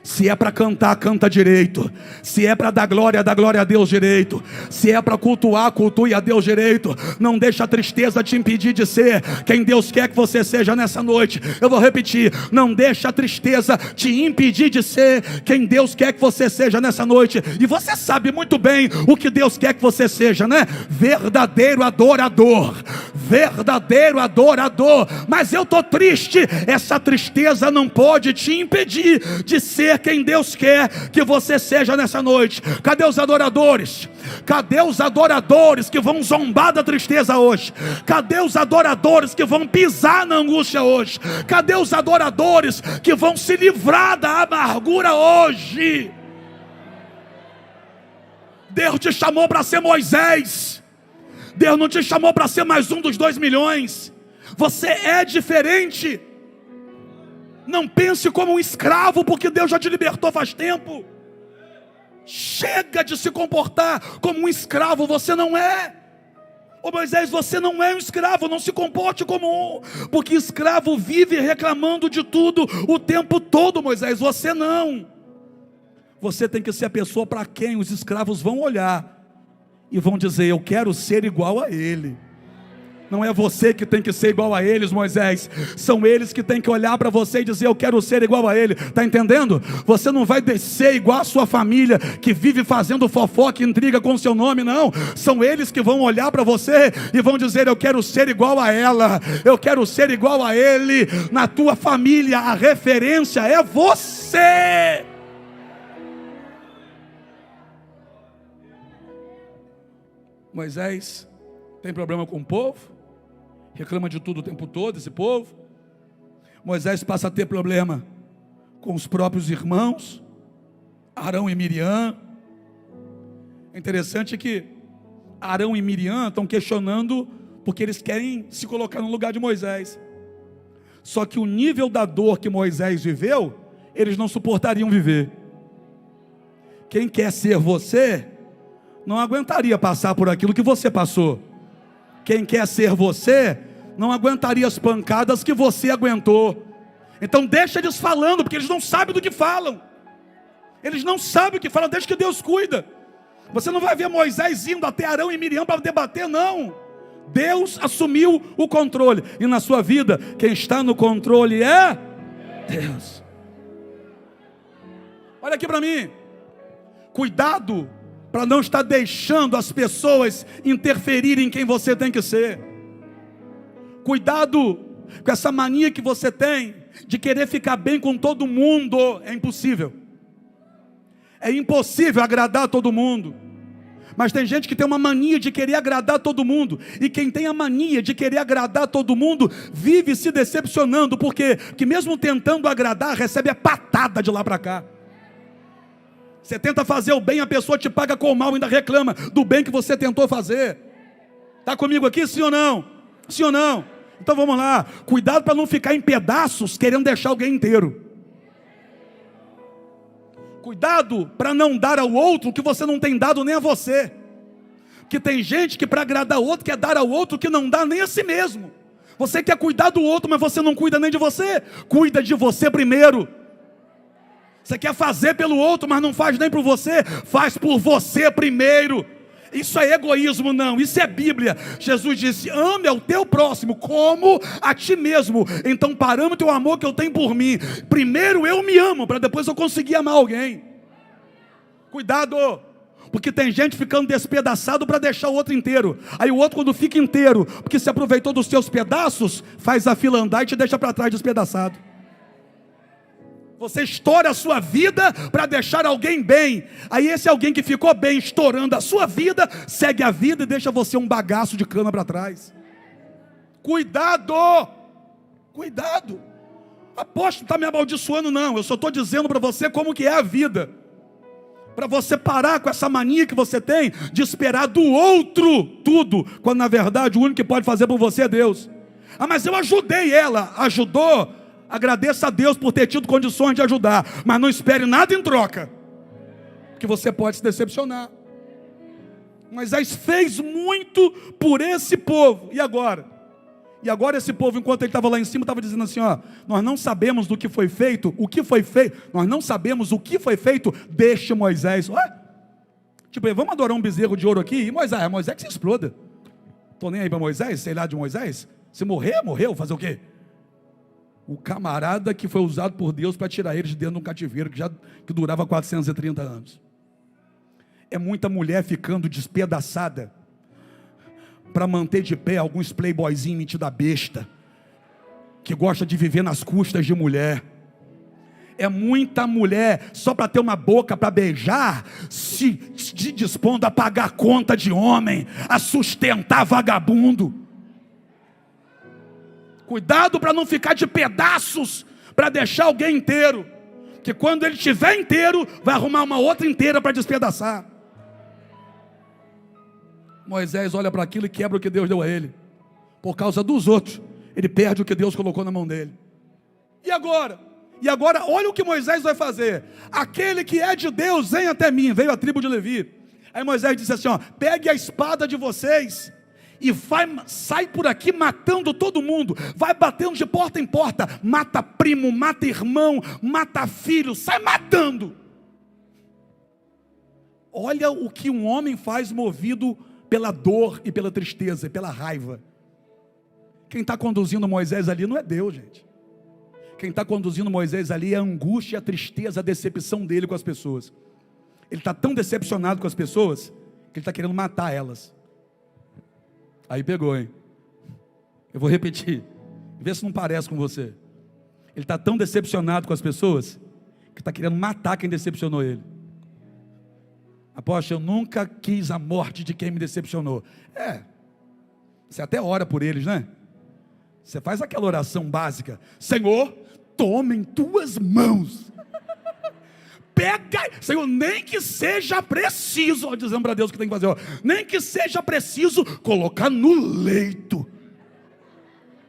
Se é para cantar, canta direito. Se é para dar glória a Deus direito. Se é para cultuar, cultue a Deus direito. Não deixa a tristeza te impedir de ser quem Deus quer que você seja nessa noite. Eu vou repetir: não deixa a tristeza te impedir de ser quem Deus quer que você seja nessa noite. E você sabe muito bem o que Deus quer que você seja, né? Verdadeiro adorador. Verdadeiro adorador. Mas eu estou triste. Essa tristeza não pode te impedir de ser quem Deus quer que você seja nessa noite. Cadê os adoradores? Cadê os adoradores que vão zombar da tristeza hoje? Cadê os adoradores que vão pisar na angústia hoje? Cadê os adoradores que vão se livrar da amargura hoje? Deus te chamou para ser Moisés. Deus não te chamou para ser mais um dos 2 milhões. Você é diferente. Não pense como um escravo, porque Deus já te libertou faz tempo. Chega de se comportar como um escravo, você não é. Ô Moisés, você não é um escravo, não se comporte como um, porque escravo vive reclamando de tudo o tempo todo. Moisés, você não. Você tem que ser a pessoa para quem os escravos vão olhar e vão dizer: eu quero ser igual a ele. Não é você que tem que ser igual a eles, Moisés. São eles que têm que olhar para você e dizer: eu quero ser igual a ele. Está entendendo? Você não vai descer igual a sua família, que vive fazendo fofoca e intriga com o seu nome, não. São eles que vão olhar para você e vão dizer: eu quero ser igual a ela, eu quero ser igual a ele. Na tua família a referência é você. Moisés tem problema com o povo, reclama de tudo o tempo todo, esse povo. Moisés passa a ter problema com os próprios irmãos, Arão e Miriam. É interessante que Arão e Miriam estão questionando, porque eles querem se colocar no lugar de Moisés. Só que o nível da dor que Moisés viveu, eles não suportariam viver. Quem quer ser você, não aguentaria passar por aquilo que você passou. Quem quer ser você, não aguentaria as pancadas que você aguentou. Então deixa eles falando, porque eles não sabem do que falam. Eles não sabem o que falam, deixa que Deus cuida. Você não vai ver Moisés indo até Arão e Miriam para debater, não. Deus assumiu o controle. E na sua vida, quem está no controle é Deus. Olha aqui para mim. Cuidado para não estar deixando as pessoas interferirem em quem você tem que ser. Cuidado com essa mania que você tem de querer ficar bem com todo mundo. É impossível. É impossível agradar todo mundo. Mas tem gente que tem uma mania de querer agradar todo mundo. E quem tem a mania de querer agradar todo mundo vive se decepcionando. Por quê? Porque mesmo tentando agradar, recebe a patada de lá para cá. Você tenta fazer o bem, a pessoa te paga com o mal e ainda reclama do bem que você tentou fazer. Está comigo aqui, sim ou não? Sim ou não? Então vamos lá. Cuidado para não ficar em pedaços querendo deixar alguém inteiro. Cuidado para não dar ao outro o que você não tem dado nem a você. Porque tem gente que para agradar o outro quer dar ao outro o que não dá nem a si mesmo. Você quer cuidar do outro, mas você não cuida nem de você. Cuida de você primeiro. Você quer fazer pelo outro, mas não faz nem por você. Faz por você primeiro. Isso é egoísmo, não. Isso é Bíblia. Jesus disse: ame ao teu próximo como a ti mesmo. Então parâmetro é o amor que eu tenho por mim. Primeiro eu me amo, para depois eu conseguir amar alguém. Cuidado, porque tem gente ficando despedaçado para deixar o outro inteiro. Aí o outro, quando fica inteiro, porque se aproveitou dos seus pedaços, faz a fila andar e te deixa para trás despedaçado. Você estoura a sua vida para deixar alguém bem. Aí esse alguém que ficou bem estourando a sua vida, segue a vida e deixa você um bagaço de cana para trás. Cuidado! Cuidado! Apóstolo, está me amaldiçoando? Não, eu só estou dizendo para você como que é a vida. Para você parar com essa mania que você tem de esperar do outro tudo, quando na verdade o único que pode fazer por você é Deus. Ah, mas eu ajudei ela. Ajudou? Agradeça a Deus por ter tido condições de ajudar, mas não espere nada em troca, que você pode se decepcionar. Moisés fez muito por esse povo. E agora? E agora esse povo, enquanto ele estava lá em cima, estava dizendo assim, ó, nós não sabemos do que foi feito, o que foi feito, nós não sabemos o que foi feito, deixe Moisés. Ué? Tipo, vamos adorar um bezerro de ouro aqui, e Moisés que se exploda. Estou nem aí para Moisés, sei lá de Moisés. Se morrer, morreu, fazer o quê? O camarada que foi usado por Deus para tirar eles de dentro de um cativeiro que durava 430 anos. É muita mulher ficando despedaçada para manter de pé alguns playboyzinhos metido a besta, que gosta de viver nas custas de mulher. É muita mulher só para ter uma boca para beijar, se dispondo a pagar conta de homem, a sustentar vagabundo. Cuidado para não ficar de pedaços para deixar alguém inteiro, que quando ele estiver inteiro, vai arrumar uma outra inteira para despedaçar. Moisés olha para aquilo e quebra o que Deus deu a ele. Por causa dos outros, ele perde o que Deus colocou na mão dele. E agora? E agora, olha o que Moisés vai fazer. Aquele que é de Deus, vem até mim. Veio a tribo de Levi. Aí Moisés disse assim, ó, pegue a espada de vocês e sai por aqui matando todo mundo. Vai batendo de porta em porta. Mata primo, mata irmão, mata filho, sai matando. Olha o que um homem faz movido pela dor e pela tristeza e pela raiva. Quem está conduzindo Moisés ali não é Deus, gente. Quem está conduzindo Moisés ali é a angústia, a tristeza, a decepção dele com as pessoas. Ele está tão decepcionado com as pessoas que ele está querendo matar elas. Aí pegou, hein? Eu vou repetir, vê se não parece com você. Ele está tão decepcionado com as pessoas que está querendo matar quem decepcionou ele. Apóstolo, eu nunca quis a morte de quem me decepcionou. Você até ora por eles, né? Você faz aquela oração básica: Senhor, toma em tuas mãos. Pega, Senhor, nem que seja preciso, ó, dizendo para Deus o que tem que fazer, ó, nem que seja preciso colocar no leito.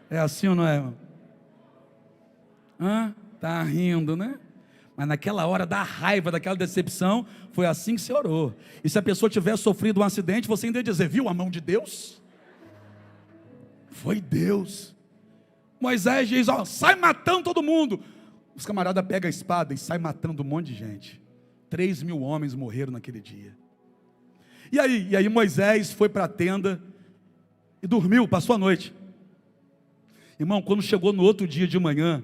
É assim ou não é, irmão? Tá rindo, né? Mas naquela hora da raiva, daquela decepção, foi assim que você orou. E se a pessoa tivesse sofrido um acidente, você ainda ia dizer, viu a mão de Deus? Foi Deus. Moisés diz, ó, sai matando todo mundo. Os camaradas pegam a espada e saem matando um monte de gente. 3.000 homens morreram naquele dia. E aí Moisés foi para a tenda e dormiu, passou a noite. Irmão, quando chegou no outro dia de manhã,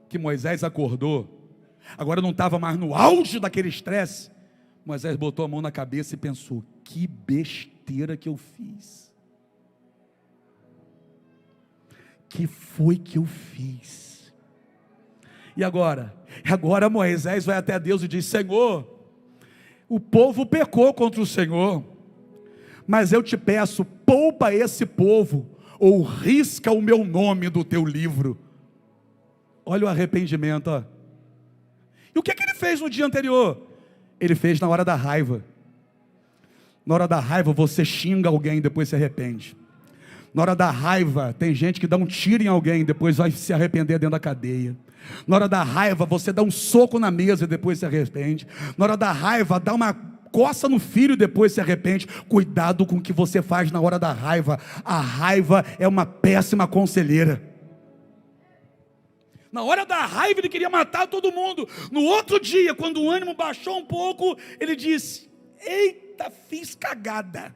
que Moisés acordou, agora não estava mais no auge daquele estresse, Moisés botou a mão na cabeça e pensou, que besteira que eu fiz. Que foi que eu fiz? E agora? Agora Moisés vai até Deus e diz, Senhor, o povo pecou contra o Senhor, mas eu te peço, poupa esse povo, ou risca o meu nome do teu livro. Olha o arrependimento, ó. E o que ele fez no dia anterior? Ele fez na hora da raiva. Na hora da raiva você xinga alguém e depois se arrepende. Na hora da raiva tem gente que dá um tiro em alguém e depois vai se arrepender dentro da cadeia. Na hora da raiva você dá um soco na mesa e depois se arrepende. Na hora da raiva dá uma coça no filho e depois se arrepende. Cuidado com o que você faz na hora da raiva. A raiva é uma péssima conselheira. Na hora da raiva ele queria matar todo mundo. No outro dia, quando o ânimo baixou um pouco, ele disse, eita, fiz cagada.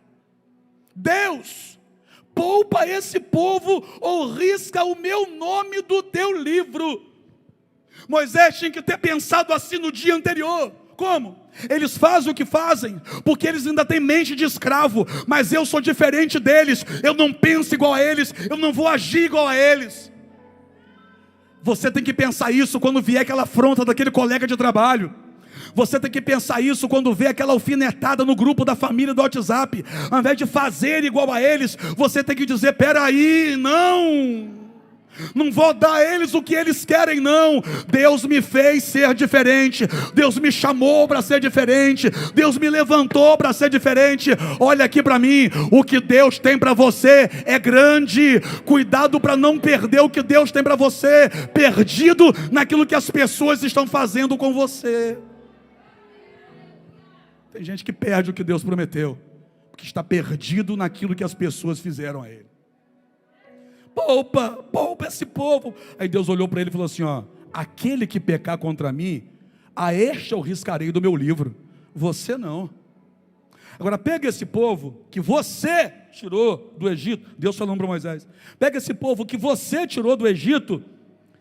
Deus, poupa esse povo ou risca o meu nome do teu livro. Moisés tinha que ter pensado assim no dia anterior. Como? Eles fazem o que fazem porque eles ainda têm mente de escravo, mas eu sou diferente deles. Eu não penso igual a eles, eu não vou agir igual a eles. Você tem que pensar isso quando vier aquela afronta daquele colega de trabalho. Você tem que pensar isso quando vê aquela alfinetada no grupo da família do WhatsApp. Ao invés de fazer igual a eles, você tem que dizer, peraí, não. Não vou dar a eles o que eles querem, não. Deus me fez ser diferente. Deus me chamou para ser diferente. Deus me levantou para ser diferente. Olha aqui para mim. O que Deus tem para você é grande. Cuidado para não perder o que Deus tem para você, perdido naquilo que as pessoas estão fazendo com você. Tem gente que perde o que Deus prometeu, porque está perdido naquilo que as pessoas fizeram a ele. Poupa esse povo. Aí Deus olhou para ele e falou assim, ó: aquele que pecar contra mim, a este eu riscarei do meu livro, você não. Agora pega esse povo que você tirou do Egito, Deus falando para Moisés, pega esse povo que você tirou do Egito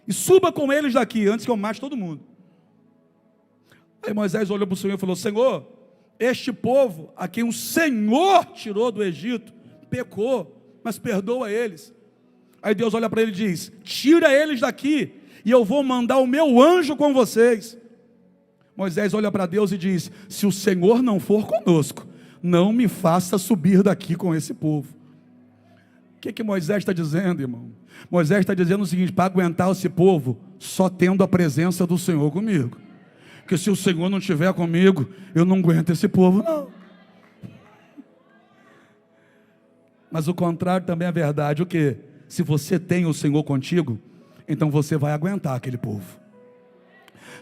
e suba com eles daqui, antes que eu mate todo mundo. Aí Moisés olhou para o Senhor e falou: Senhor, este povo a quem o Senhor tirou do Egito pecou, mas perdoa eles. Aí Deus olha para ele e diz: tira eles daqui, e eu vou mandar o meu anjo com vocês. Moisés olha para Deus e diz: se o Senhor não for conosco, não me faça subir daqui com esse povo. O que Moisés está dizendo, irmão? Moisés está dizendo o seguinte: para aguentar esse povo, só tendo a presença do Senhor comigo. Porque se o Senhor não estiver comigo, eu não aguento esse povo, não. Mas o contrário também é verdade. O quê? Se você tem o Senhor contigo, então você vai aguentar aquele povo.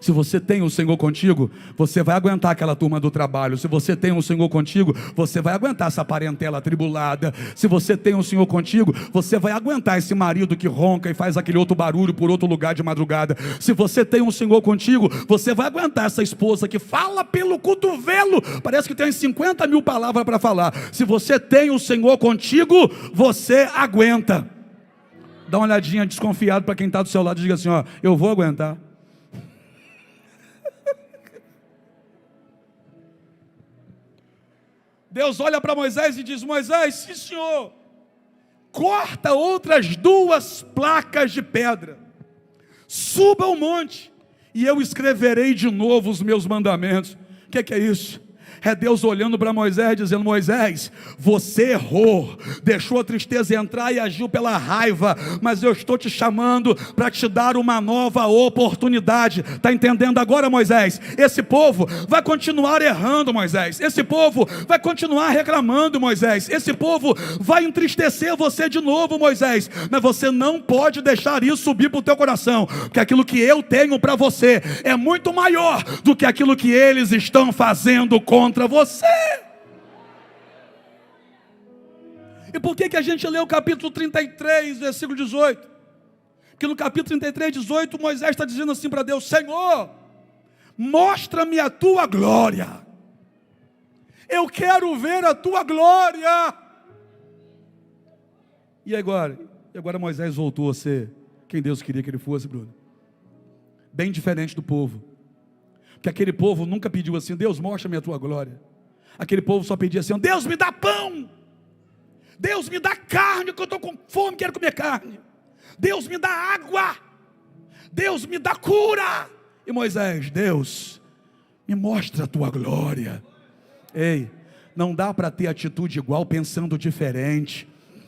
Se você tem o Senhor contigo, você vai aguentar aquela turma do trabalho. Se você tem o Senhor contigo, você vai aguentar essa parentela atribulada. Se você tem o Senhor contigo, você vai aguentar esse marido que ronca e faz aquele outro barulho por outro lugar de madrugada. Se você tem o Senhor contigo, você vai aguentar essa esposa que fala pelo cotovelo, parece que tem 50 mil palavras para falar. Se você tem o Senhor contigo, você aguenta. Dá uma olhadinha desconfiado para quem está do seu lado e diga assim, ó: eu vou aguentar. Deus olha para Moisés e diz: Moisés, sim senhor, corta outras 2 placas de pedra, suba ao monte, e eu escreverei de novo os meus mandamentos. O que é isso? É Deus olhando para Moisés dizendo: Moisés, você errou, deixou a tristeza entrar e agiu pela raiva, mas eu estou te chamando para te dar uma nova oportunidade. Está entendendo agora, Moisés? Esse povo vai continuar errando, Moisés. Esse povo vai continuar reclamando, Moisés. Esse povo vai entristecer você de novo, Moisés. Mas você não pode deixar isso subir para o teu coração, porque aquilo que eu tenho para você é muito maior do que aquilo que eles estão fazendo contra você. E por que a gente lê o capítulo 33, versículo 18? Porque no capítulo 33, 18, Moisés está dizendo assim para Deus: Senhor, mostra-me a tua glória. Eu quero ver a tua glória. E agora? E agora Moisés voltou a ser quem Deus queria que ele fosse, Bruno. Bem diferente do povo. Que aquele povo nunca pediu assim: Deus, mostra-me a tua glória. Aquele povo só pedia assim: Deus, me dá pão. Deus, me dá carne, que eu estou com fome, quero comer carne. Deus, me dá água. Deus, me dá cura. E Moisés: Deus, me mostra a tua glória. Ei, não dá para ter atitude igual pensando diferente.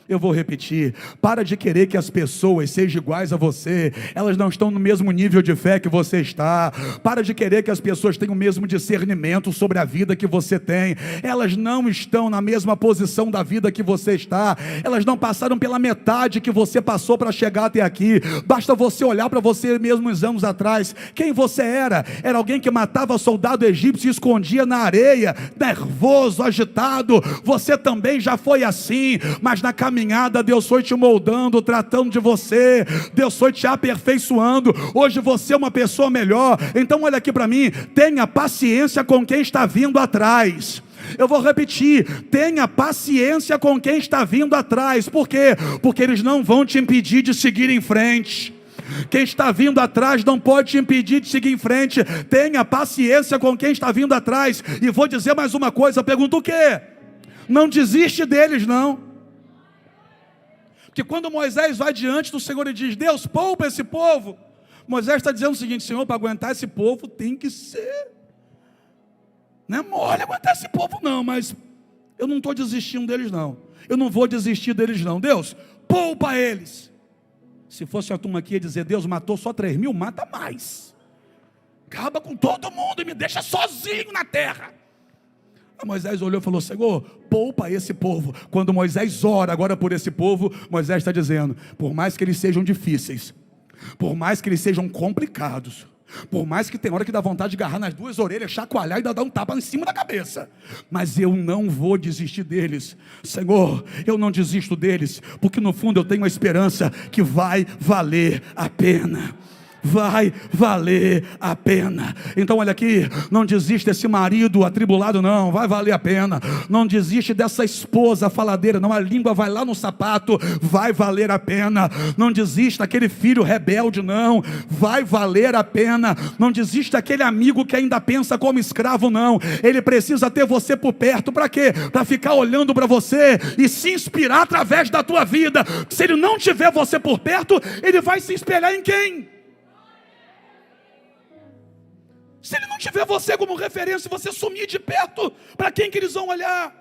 Eu vou repetir: para de querer que as pessoas sejam iguais a você. Elas não estão no mesmo nível de fé que você está. Para de querer que as pessoas tenham o mesmo discernimento sobre a vida que você tem. Elas não estão na mesma posição da vida que você está. Elas não passaram pela metade que você passou para chegar até aqui. Basta você olhar para você mesmo uns anos atrás. Quem você era? Era alguém que matava soldado egípcio e escondia na areia, nervoso, agitado. Você também já foi assim, mas na caminhada Deus foi te moldando, tratando de você. Deus foi te aperfeiçoando. Hoje você é uma pessoa melhor. Então olha aqui para mim: tenha paciência com quem está vindo atrás. Eu vou repetir: tenha paciência com quem está vindo atrás. Por quê? Porque eles não vão te impedir de seguir em frente. Quem está vindo atrás não pode te impedir de seguir em frente. Tenha paciência com quem está vindo atrás. E vou dizer mais uma coisa: pergunta o quê? Não desiste deles, não. Porque quando Moisés vai diante do Senhor e diz: Deus, poupa esse povo, Moisés está dizendo o seguinte: Senhor, para aguentar esse povo tem que ser, não é mole aguentar esse povo não, mas eu não estou desistindo deles não, eu não vou desistir deles não. Deus, poupa eles. Se fosse a turma aqui ia dizer, Deus matou só 3.000, mata mais. Acaba com todo mundo e me deixa sozinho na terra. Aí Moisés olhou e falou, Senhor, poupa esse povo. Quando Moisés ora agora por esse povo, Moisés está dizendo, por mais que eles sejam difíceis, por mais que eles sejam complicados, por mais que tenha hora que dá vontade de agarrar nas duas orelhas, chacoalhar e dar um tapa em cima da cabeça, mas eu não vou desistir deles. Senhor, eu não desisto deles, porque no fundo eu tenho a esperança que vai valer a pena. Vai valer a pena. Então olha aqui, não desiste desse marido atribulado, não, vai valer a pena. Não desiste dessa esposa faladeira, não, a língua vai lá no sapato, vai valer a pena. Não desiste daquele filho rebelde, não, vai valer a pena. Não desiste daquele amigo que ainda pensa como escravo, não, ele precisa ter você por perto. Para quê? Para ficar olhando para você e se inspirar através da tua vida. Se ele não tiver você por perto, ele vai se espelhar em quem? Se ele não tiver você como referência, você sumir de perto, para quem que eles vão olhar?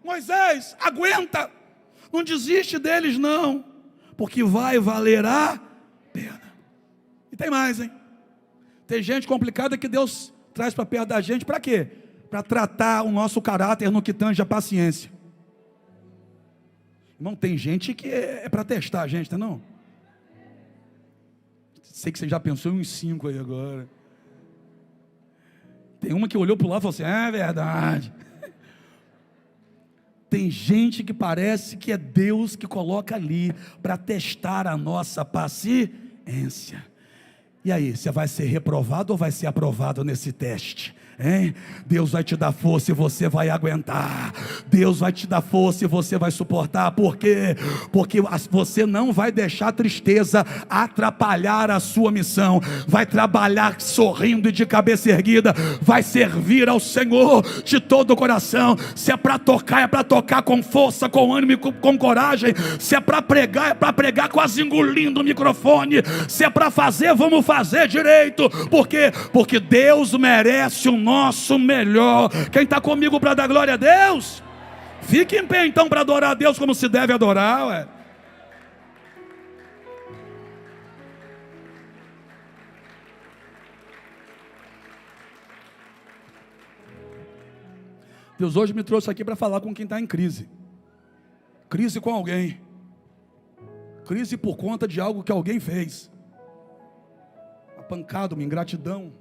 Moisés, aguenta, não desiste deles não, porque vai valer a pena. E tem mais, hein? Tem gente complicada que Deus traz para perto da gente, para quê? Para tratar o nosso caráter no que tange a paciência. Irmão, tem gente que é para testar a gente, não? Sei que você já pensou em uns 5 aí agora. Tem uma que olhou para o lado e falou assim, é verdade. Tem gente que parece que é Deus que coloca ali para testar a nossa paciência. E aí, você vai ser reprovado ou vai ser aprovado nesse teste? Hein? Deus vai te dar força e você vai aguentar. Deus vai te dar força e você vai suportar. Por quê? Porque você não vai deixar a tristeza atrapalhar a sua missão. Vai trabalhar sorrindo e de cabeça erguida. Vai servir ao Senhor de todo o coração. Se é para tocar, é para tocar com força, com ânimo e com coragem. Se é para pregar, é para pregar quase engolindo o microfone. Se é para fazer, vamos fazer direito. Por quê? Porque Deus merece o nosso melhor. Quem está comigo para dar glória a Deus? Fique em pé então para adorar a Deus como se deve adorar, ué. Deus hoje me trouxe aqui para falar com quem está em crise. Crise com alguém. Crise por conta de algo que alguém fez. Uma pancada, uma ingratidão.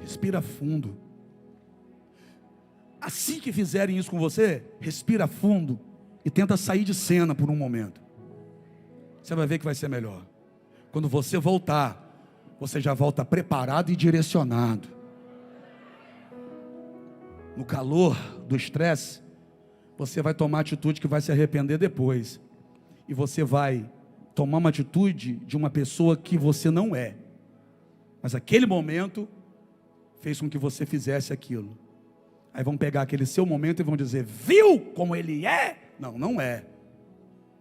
Respira fundo. Assim que fizerem isso com você, respira fundo e tenta sair de cena por um momento. Você vai ver que vai ser melhor. Quando você voltar, você já volta preparado e direcionado. No calor do estresse, você vai tomar atitude que vai se arrepender depois. E você vai tomar uma atitude de uma pessoa que você não é. Mas aquele momento fez com que você fizesse aquilo. Aí vão pegar aquele seu momento e vão dizer, viu como ele é? Não, não é.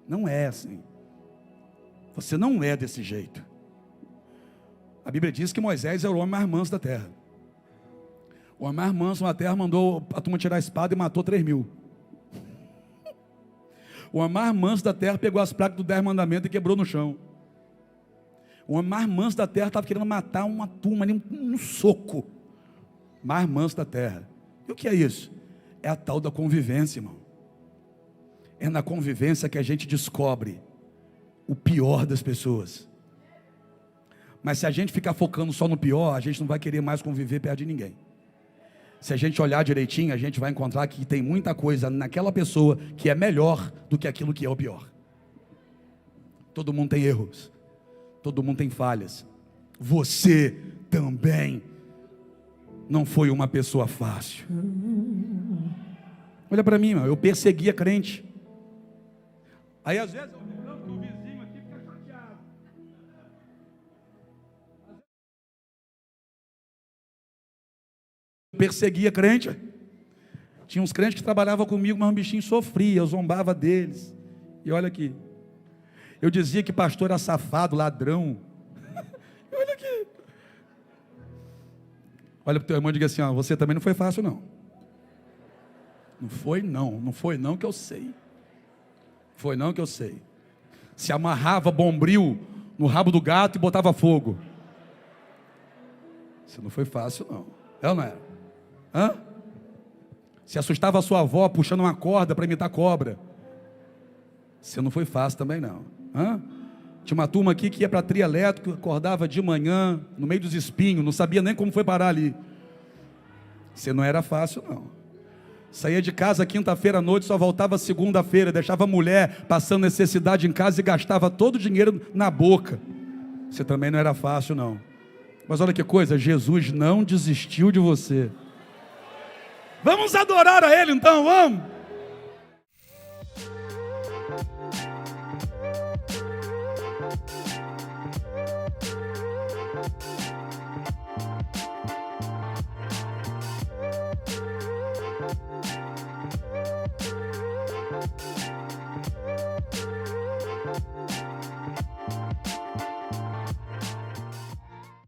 Não é assim. Você não é desse jeito. A Bíblia diz que Moisés era o homem mais manso da terra. O homem mais manso na terra mandou a turma tirar a espada e matou 3.000. O homem mais manso da terra pegou as placas do 10 mandamentos e quebrou no chão. O homem mais manso da terra estava querendo matar uma turma ali, um soco. Mais manso da terra. E o que é isso? É a tal da convivência, irmão. É na convivência que a gente descobre o pior das pessoas. Mas se a gente ficar focando só no pior, a gente não vai querer mais conviver perto de ninguém. Se a gente olhar direitinho, a gente vai encontrar que tem muita coisa naquela pessoa que é melhor do que aquilo que é o pior. Todo mundo tem erros. Todo mundo tem falhas. Você também não foi uma pessoa fácil. Olha para mim, irmão, eu perseguia crente. Aí às vezes eu olhando para o vizinho aqui fica chateado. Eu perseguia crente. Tinha uns crentes que trabalhavam comigo, mas um bichinho sofria, eu zombava deles. E olha aqui, eu dizia que pastor era safado, ladrão. Olha aqui. Olha para o teu irmão e diga assim, ó, você também não foi fácil não. Não foi não que eu sei. Foi não que eu sei. Se amarrava bombril no rabo do gato e botava fogo. Isso não foi fácil, não. É ou não é? Hã? Se assustava a sua avó puxando uma corda para imitar cobra. Isso não foi fácil também, não. Hã? Tinha uma turma aqui que ia para trio elétrico, acordava de manhã, no meio dos espinhos, não sabia nem como foi parar ali. Isso não era fácil, não. Saía de casa quinta-feira à noite, só voltava segunda-feira, deixava a mulher passando necessidade em casa e gastava todo o dinheiro na boca. Isso também não era fácil, não. Mas olha que coisa, Jesus não desistiu de você. Vamos adorar a Ele então, vamos!